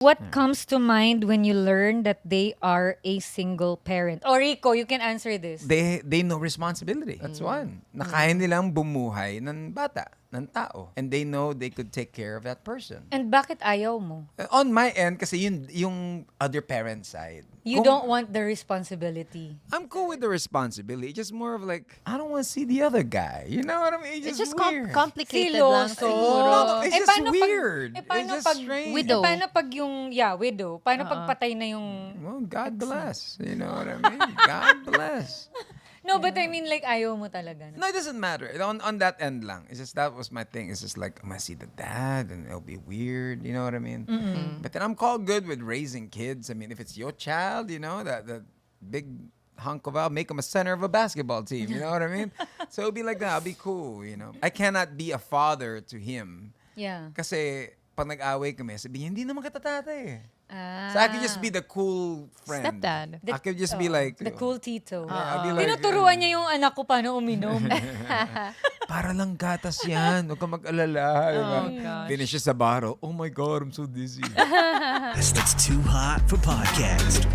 What comes to mind when you learn that they are a single parent? O Rico, you can answer this. They know responsibility. That's one. Na kaya nilang bumuhay ng bata, ng tao. And they know they could take care of that person. And bakit ayaw mo? On my end, kasi yung other parent side. You Kung- don't want the responsibility. I'm cool with the responsibility. Just more of like, I don't want to see the other guy. You know what I mean? It's just weird. complicated lang Siloso. siguro. No, it's just paano weird. paano It's just pag, strange. Widow. paano pag yung, widow. Paano pag patay na yung... Well, God bless. You know what I mean? God bless. No, but I mean like ayaw mo talaga. No, it doesn't matter. On that end lang. It's just that was my thing. It's just like, I'm gonna see the dad and it'll be weird. You know what I mean? But then I'm called good with raising kids. I mean, if it's your child, you know, that big hunk of out, make him a center of a basketball team. You know what I mean? So it'll be like that. I'll be cool, you know. I cannot be a father to him. Yeah. Kasi pag nag-away kami, sabihin, hindi naman kita tatay. Ah. So I could just be the cool friend. Stepdad. I could just be like, The cool tito. I'll be like, Tinuturuan niya yung anak ko paano uminom. para lang gatas yan. Huwag kang mag-alala. Diba? gosh. Finish sa bottle. Oh my God, I'm so dizzy. That's too hot for podcast.